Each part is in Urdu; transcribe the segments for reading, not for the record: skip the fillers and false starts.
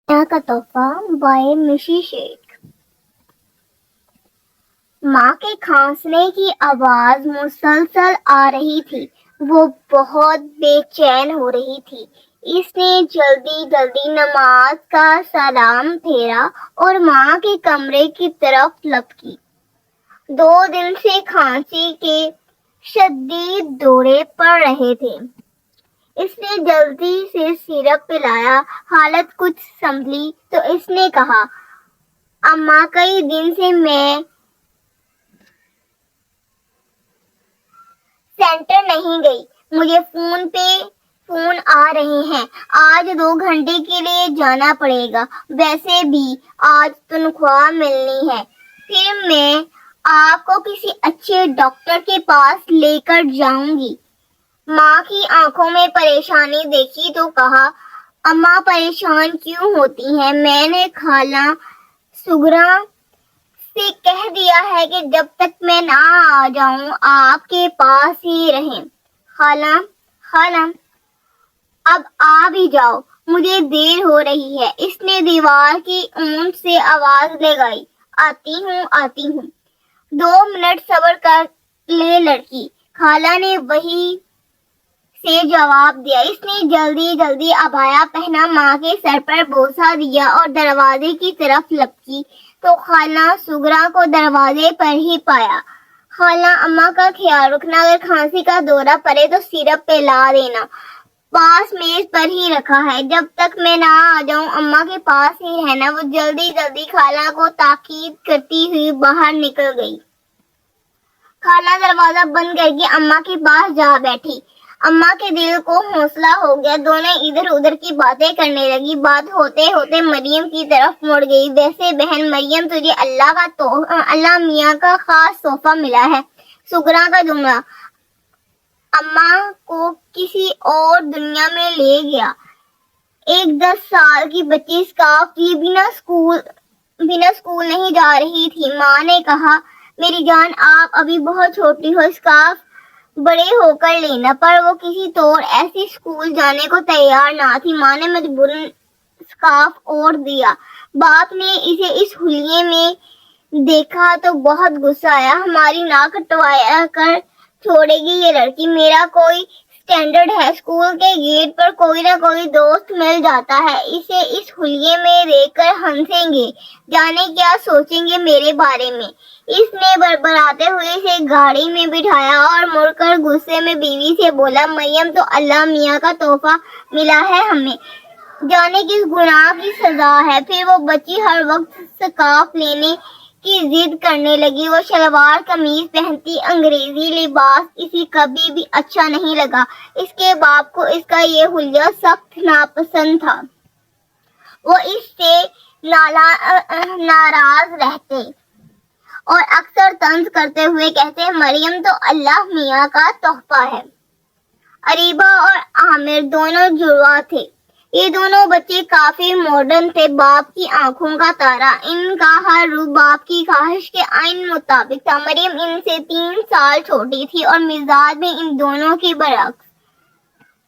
دنیا کا تحفہ بائے مشی شیخ۔ ماں کے کھانسنے کی آواز مسلسل آ رہی تھی۔ وہ بہت بے چین ہو رہی تھی۔ اس نے جلدی جلدی نماز کا سلام پھیرا اور ماں کے کمرے کی طرف لپکی۔ 2 دن سے کھانسی کے شدید دورے پڑ رہے تھے۔ اس نے جلدی سے سیرپ پلایا۔ حالت کچھ سنبھلی تو اس نے کہا، اماں کئی دن سے میں سینٹر نہیں گئی۔ مجھے فون پہ فون آ رہے ہیں۔ آج 2 گھنٹے کے لیے جانا پڑے گا۔ ویسے بھی آج تنخواہ ملنی ہے۔ پھر میں آپ کو کسی اچھے ڈاکٹر کے پاس لے کر جاؤں گی۔ ماں کی آنکھوں میں پریشانی دیکھی تو کہا، اماں پریشان کیوں ہوتی ہیں؟ میں نے خالہ سغرا سے کہہ دیا ہے کہ جب تک میں نہ آ جاؤں آپ کے پاس ہی رہیں۔ خالہ اب آ بھی جاؤ، مجھے دیر ہو رہی ہے۔ اس نے دیوار کی اونٹ سے آواز لگائی، آتی ہوں۔ 2 منٹ صبر کر لے لڑکی، خالہ نے وہی سے جواب دیا۔ اس نے جلدی جلدی عبایا پہنا، ماں کے سر پر بوسہ دیا اور دروازے کی طرف لپکی تو خالہ سغرا کو دروازے پر ہی پایا۔ خالہ اماں کا خیال رکھنا، اگر کھانسی کا دورہ پڑے تو سیرپ پلا دینا، پاس میز پر ہی رکھا ہے۔ جب تک میں نہ آ جاؤں اماں کے پاس ہی رہنا۔ وہ جلدی جلدی خالہ کو تاکید کرتی ہوئی باہر نکل گئی۔ خالہ دروازہ بند کر کے اماں کے پاس جا بیٹھی۔ اماں کے دل کو حوصلہ ہو گیا۔ دونوں ادھر ادھر کی باتیں کرنے لگی۔ بات ہوتے ہوتے مریم کی طرف مڑ گئی۔ ویسے بہن مریم، تجھے اللہ میاں کا خاص تحفہ ملا ہے۔ سغرا کا جملہ اماں کو کسی اور دنیا میں لے گیا۔ ایک 10 سال کی بچی اسکارف لیے بنا اسکول نہیں جا رہی تھی۔ ماں نے کہا، میری جان آپ ابھی بہت چھوٹی ہو، اسکارف بڑے ہو کر لینا۔ پر وہ کسی طور ایسے اسکول جانے کو تیار نہ تھی۔ ماں نے مجبوراً اسکارف اوڑھ دیا۔ باپ نے اسے اس حلیے میں دیکھا تو بہت غصہ آیا۔ ہماری ناک کٹوا کر چھوڑے گی یہ لڑکی؟ میرا کوئی اسٹینڈرڈ ہے، اسکول کے گیٹ پر کوئی نہ کوئی دوست مل جاتا ہے، اسے اس حلیے میں دیکھ کر ہنسیں گے، جانے کیا سوچیں گے میرے بارے میں۔ اس نے بڑبڑاتے ہوئے اسے گاڑی میں بٹھایا اور مڑ کر غصے میں بیوی سے بولا، مریم تو اللہ میاں کا تحفہ ملا ہے ہمیں، جانے کس گناہ کی سزا ہے۔ پھر وہ بچی ہر وقت اسکارف لینے کی ضد کرنے لگی۔ وہ شلوار قمیض پہنتی، انگریزی لباس اسے کبھی بھی اچھا نہیں لگا۔ اس کے باپ کو اس کا یہ حلیہ سخت ناپسند تھا۔ وہ اس سے ناراض رہتے اور اکثر طنز کرتے ہوئے کہتے، مریم تو اللہ میاں کا تحفہ ہے۔ اریبہ اور عامر دونوں جڑواں تھے۔ یہ دونوں بچے کافی ماڈرن تھے، باپ کی آنکھوں کا تارا۔ ان کا ہر روپ باپ کی خواہش کے عین مطابق تھا۔ مریم ان سے 3 سال چھوٹی تھی اور مزاج میں ان دونوں کے برعکس۔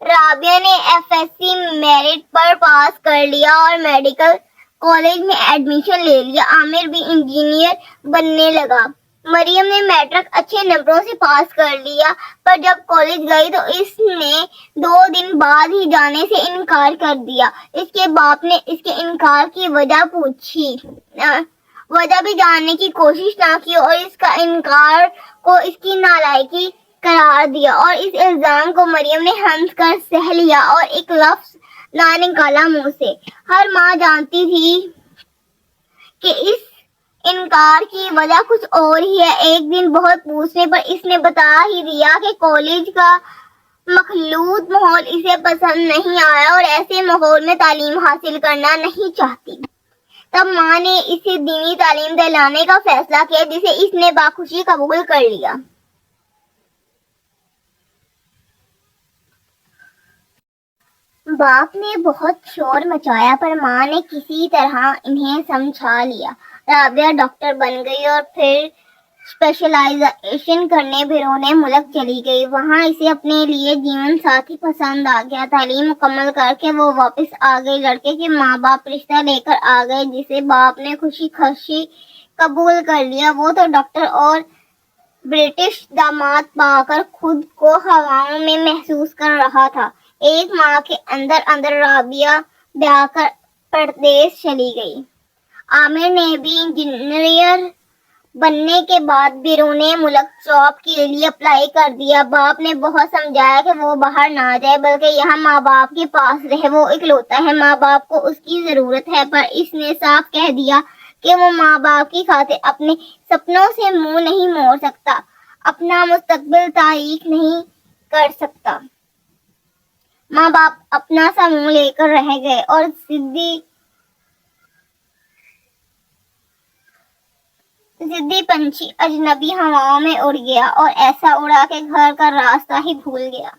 رابعہ نے FSc میرٹ پر پاس کر لیا اور میڈیکل کالج میں ایڈمیشن لے لیا۔ عامر بھی انجینئر بننے لگا۔ مریم نے میٹرک اچھے نمبروں سے پاس کر لیا، پر جب کالج گئی تو اس نے 2 دن بعد ہی جانے سے انکار کر دیا۔ اس کے باپ نے اس کے انکار کی وجہ پوچھی، وجہ بھی جاننے کی کوشش نہ کی اور اس کا انکار کو اس کی نالائکی قرار دیا، اور اس الزام کو مریم نے ہنس کر سہ لیا اور ایک لفظ نہ نکالا منہ سے۔ ہر ماں جانتی تھی کہ اس انکار کی وجہ کچھ اور ہی ہے۔ ایک دن بہت پوچھنے پر اس نے بتا ہی دیا کہ کالج کا مخلوط ماحول اسے پسند نہیں آیا اور ایسے ماحول میں تعلیم حاصل کرنا نہیں چاہتی۔ تب ماں نے اسے دینی تعلیم دلانے کا فیصلہ کیا، جسے اس نے بخوشی قبول کر لیا۔ باپ نے بہت شور مچایا پر ماں نے کسی طرح انہیں سمجھا لیا۔ رابعہ ڈاکٹر بن گئی اور پھر اسپیشلائزیشن کرنے بیرون ملک چلی گئی۔ وہاں اسے اپنے لیے جیون ساتھی پسند آ گیا۔ تعلیم مکمل کر کے وہ واپس آ گئی۔ لڑکے کے ماں باپ رشتہ لے کر آ گئے جسے باپ نے خوشی خوشی قبول کر لیا۔ وہ تو ڈاکٹر اور برٹش داماد پا کر خود کو ہواؤں میں محسوس کر رہا تھا۔ ایک ماہ کے اندر اندر رابعہ بیاہ کر پردیس چلی گئی۔ عامر نے بھی انجینئر بننے کے بعد بیرون ملک جاب کے لیے اپلائی کر دیا۔ باپ نے بہت سمجھایا کہ وہ باہر نہ جائے بلکہ یہاں ماں باپ کے پاس رہے۔ وہ اکلوتا ہے، ماں باپ کو اس کی ضرورت ہے، پر اس نے صاف کہہ دیا کہ وہ ماں باپ کی خاطر اپنے سپنوں سے منہ نہیں موڑ سکتا، اپنا مستقبل تاریک نہیں کر سکتا۔ ماں باپ اپنا سا منہ لے کر رہ گئے اور ضدی پنچھی اجنبی ہواؤں میں اڑ گیا اور ایسا اڑا کہ گھر کا راستہ ہی بھول گیا۔